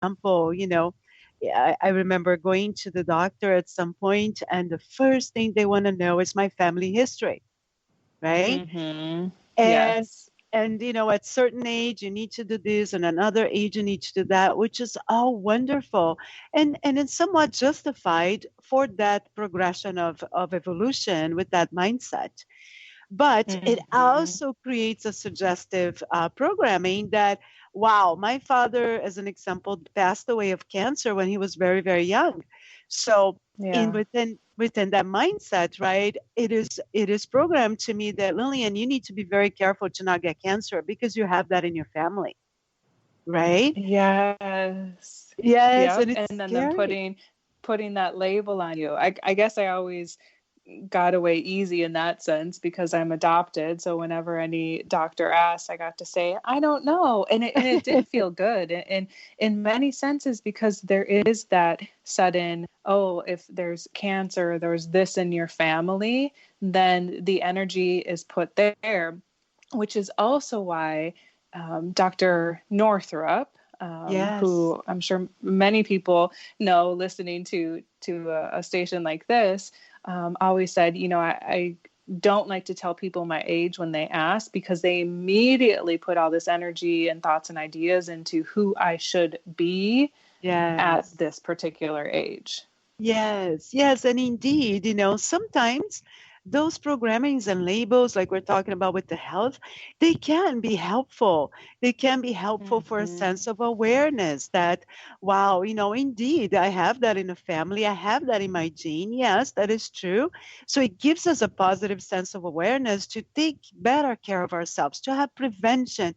example, yeah, I remember going to the doctor at some point, and the first thing they want to know is my family history, right? Mm-hmm. And Yes. at certain age you need to do this, and another age you need to do that, which is all wonderful, and it's somewhat justified for that progression of evolution with that mindset. But it Mm-hmm. also creates a suggestive programming that, wow, my father, as an example, passed away of cancer when he was very, very young. So in Yeah. within that mindset, right, it is programmed to me that, Lillian, you need to be very careful to not get cancer because you have that in your family, right? Yes. Yes, Yep. and it's And then them scary. putting that label on you. I guess I always got away easy in that sense because I'm adopted. So whenever any doctor asked, I got to say, I don't know. And it did feel good in many senses, because there is that sudden, oh, if there's cancer, there's this in your family, then the energy is put there, which is also why Dr. Northrup, Yes. who I'm sure many people know listening to a station like this, always said, I don't like to tell people my age when they ask, because they immediately put all this energy and thoughts and ideas into who I should be at Yes. this particular age. Yes, yes, and indeed, sometimes those programmings and labels, like we're talking about with the health, they can be helpful. They can be helpful for a Mm-hmm. sense of awareness that, wow, indeed, I have that in the family. I have that in my gene. Yes, that is true. So it gives us a positive sense of awareness to take better care of ourselves, to have prevention.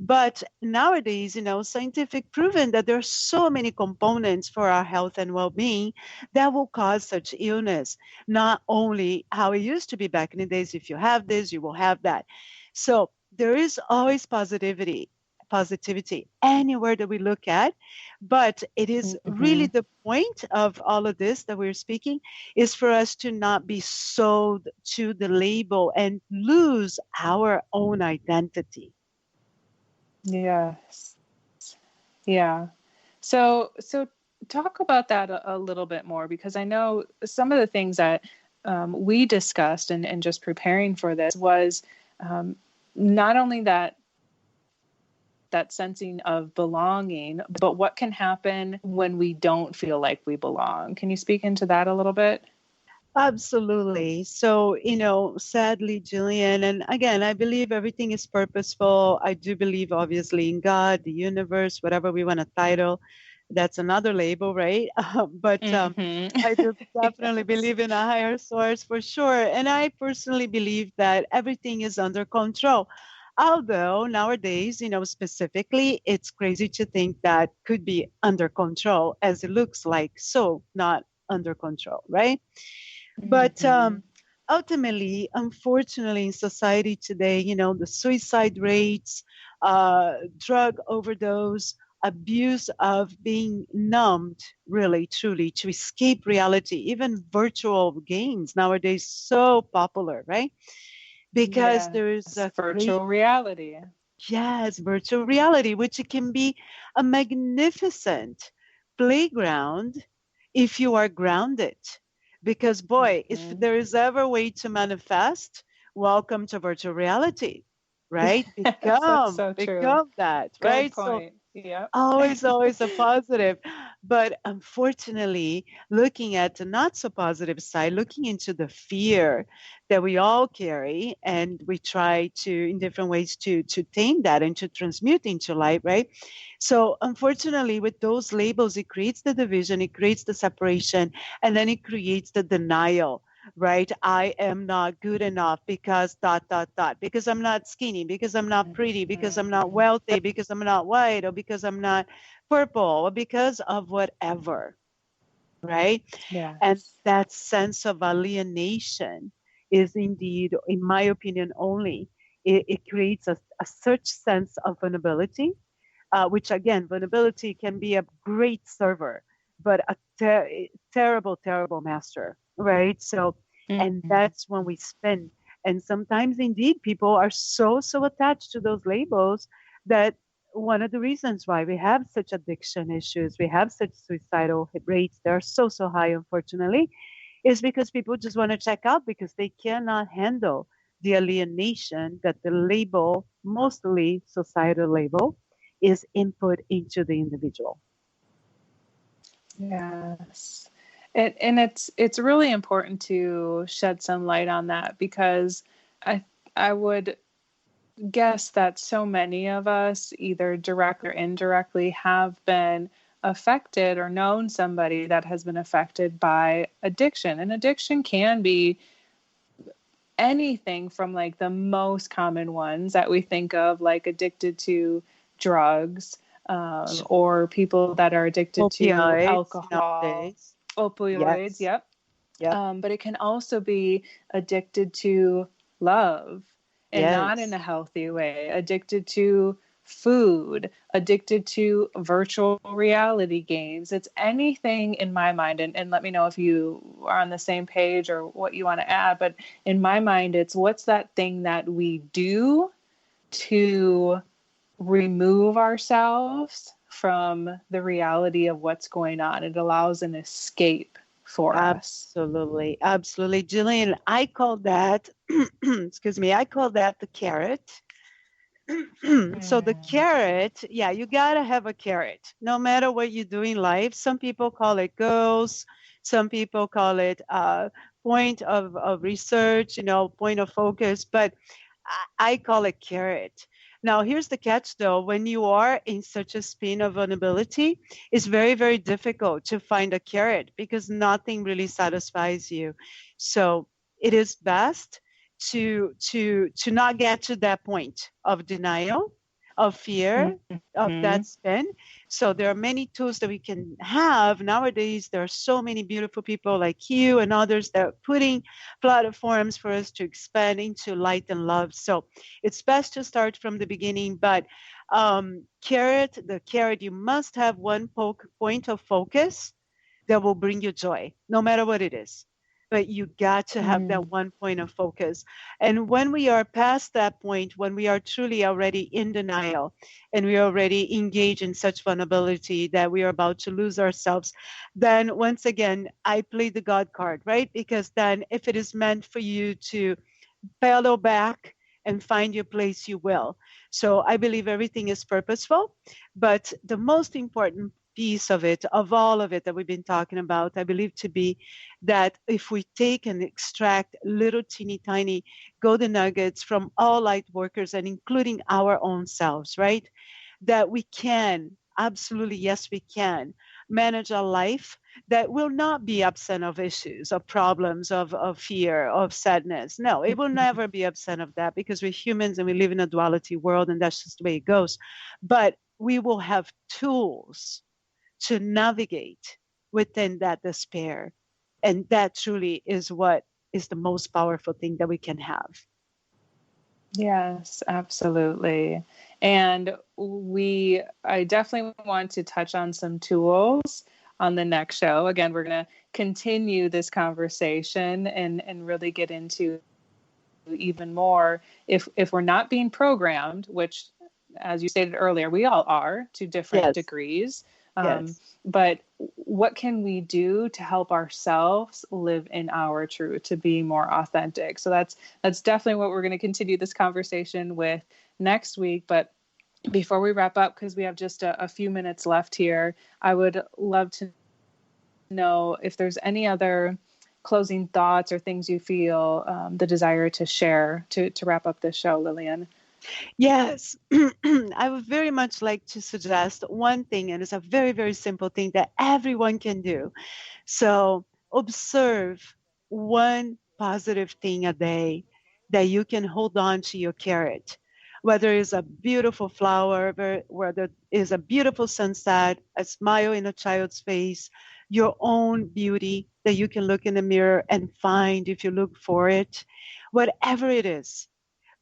But nowadays, scientific proven that there are so many components for our health and well-being that will cause such illness. Not only how it used to be back in the days, if you have this, you will have that. So there is always positivity anywhere that we look at. But it is really Mm-hmm. the point of all of this that we're speaking is for us to not be sold to the label and lose our own identity. Yes. Yeah. So talk about that a little bit more, because I know some of the things that we discussed and just preparing for this was, um, not only that sensing of belonging, but what can happen when we don't feel like we belong. Can you speak into that a little bit? Absolutely. So, sadly, Jillian, and again, I believe everything is purposeful. I do believe, obviously, in God, the universe, whatever we want to title. That's another label, right? But I do definitely Yes. believe in a higher source for sure. And I personally believe that everything is under control. Although nowadays, specifically, it's crazy to think that could be under control, as it looks like so not under control, right? But Mm-hmm. ultimately, unfortunately, in society today, the suicide rates, drug overdose, abuse of being numbed, really, truly, to escape reality, even virtual games nowadays, so popular, right? Because there is Yes, a great, virtual reality. yes, virtual reality, which it can be a magnificent playground if you are grounded. Because, boy, if Mm-hmm. there is ever a way to manifest, welcome to virtual reality, right? Yes, that's so true. Become that, Good right? So point. Yep. always a positive. But unfortunately, looking at the not so positive side, looking into the fear that we all carry, and we try to, in different ways, to tame that and to transmute into light, right? So unfortunately, with those labels, it creates the division, it creates the separation, and then it creates the denial, right? I am not good enough because dot dot dot, because I'm not skinny, because I'm not pretty, because I'm not Mhm. wealthy, because I'm not white, or because I'm not purple, or because of whatever, right? And Yes. that sense of alienation is indeed, in my opinion only, it creates a such sense of vulnerability, which again, vulnerability can be a great server, but a terrible, terrible master, right? So, and Mhm. that's when we spin. And sometimes, indeed, people are so attached to those labels that one of the reasons why we have such addiction issues, we have such suicidal rates, they're so, so high, unfortunately, is because people just want to check out because they cannot handle the alienation that the label, mostly societal label, is input into the individual. Yes. And it's really important to shed some light on that, because I would guess that so many of us, either direct or indirectly, have been affected or known somebody that has been affected by addiction. And addiction can be anything from like the most common ones that we think of, like addicted to drugs, or people that are addicted to Opioids alcohol, nowadays. opioids. Yes. Yep. Yep. But it can also be addicted to love, and not in Yes. a healthy way, addicted to food, addicted to virtual reality games. It's anything in my mind. And let me know if you are on the same page or what you want to add. But in my mind, it's what's that thing that we do to remove ourselves from the reality of what's going on. It allows an escape for us. Absolutely. Absolutely. Jillian, I call that, excuse me, I call that the carrot. So the Mm. carrot, yeah, you gotta have a carrot, no matter what you do in life. Some people call it goals, some people call it point of research, point of focus, but I call it carrot. Now, here's the catch though. When you are in such a spin of vulnerability, it's very, very difficult to find a carrot because nothing really satisfies you. So it is best to not get to that point of denial, of fear, of Mhm. that spin. So there are many tools that we can have nowadays. There are so many beautiful people like you and others that are putting platforms for us to expand into light and love. So it's best to start from the beginning. But the carrot, you must have one point of focus that will bring you joy, no matter what it is. But you got to have that Mm. one point of focus. And when we are past that point, when we are truly already in denial and we are already engaged in such vulnerability that we are about to lose ourselves, then once again, I play the God card, right? Because then if it is meant for you to pedal back and find your place, you will. So I believe everything is purposeful, but the most important piece of it, of all of it that we've been talking about, I believe to be that if we take and extract little teeny tiny golden nuggets from all light workers and including our own selves, right? That we can, absolutely, yes, we can manage a life that will not be absent of issues, of problems, of fear, of sadness. No, it will never be absent of that because we're humans and we live in a duality world and that's just the way it goes. But we will have tools to navigate within that despair. And that truly is what is the most powerful thing that we can have. Yes, absolutely. And I definitely want to touch on some tools on the next show. Again, we're going to continue this conversation and really get into even more if we're not being programmed, which, as you stated earlier, we all are to different Yes, degrees. yes. But what can we do to help ourselves live in our truth, to be more authentic? So that's definitely what we're going to continue this conversation with next week. But before we wrap up, because we have just a few minutes left here, I would love to know if there's any other closing thoughts or things you feel the desire to share to wrap up this show, Lilian. Yes, I would very much like to suggest one thing, and it's a very, very simple thing that everyone can do. So observe one positive thing a day that you can hold on to your carrot, whether it's a beautiful flower, whether it's a beautiful sunset, a smile in a child's face, your own beauty that you can look in the mirror and find if you look for it, whatever it is,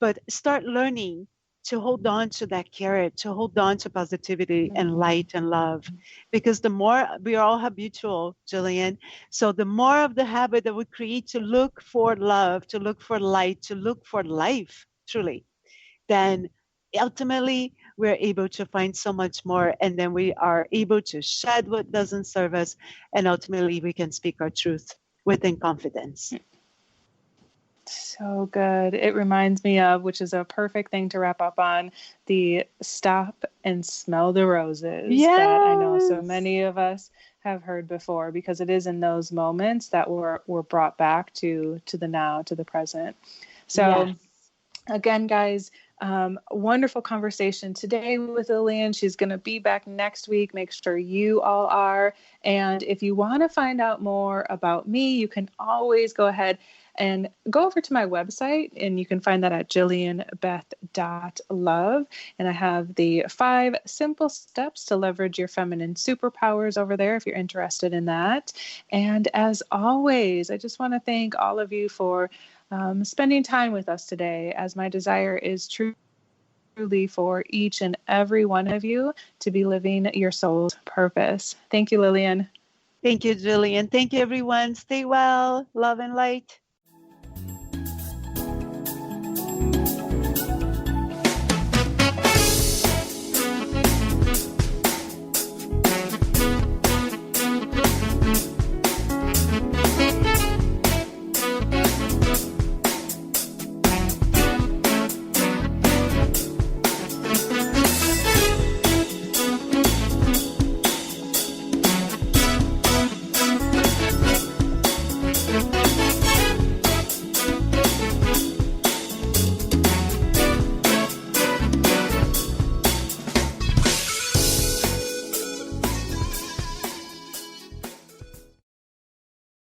but start learning to hold on to that carrot, to hold on to positivity and light and love. Because the more we are all habitual, Jillian, so the more of the habit that we create to look for love, to look for light, to look for life, truly, then ultimately we're able to find so much more. And then we are able to shed what doesn't serve us. And ultimately, we can speak our truth within confidence. So good. It reminds me of, which is a perfect thing to wrap up on, the stop and smell the roses that I know so many of us have heard before, because it is in those moments that we're brought back to the now, to the present. So again, guys, wonderful conversation today with Lilian. She's going to be back next week. Make sure you all are. And if you want to find out more about me, you can always go ahead and go over to my website, and you can find that at jillianbeth.love. And I have the 5 simple steps to leverage your feminine superpowers over there if you're interested in that. And as always, I just want to thank all of you for spending time with us today, as my desire is truly for each and every one of you to be living your soul's purpose. Thank you, Lilian. Thank you, Jillian. Thank you, everyone. Stay well. Love and light.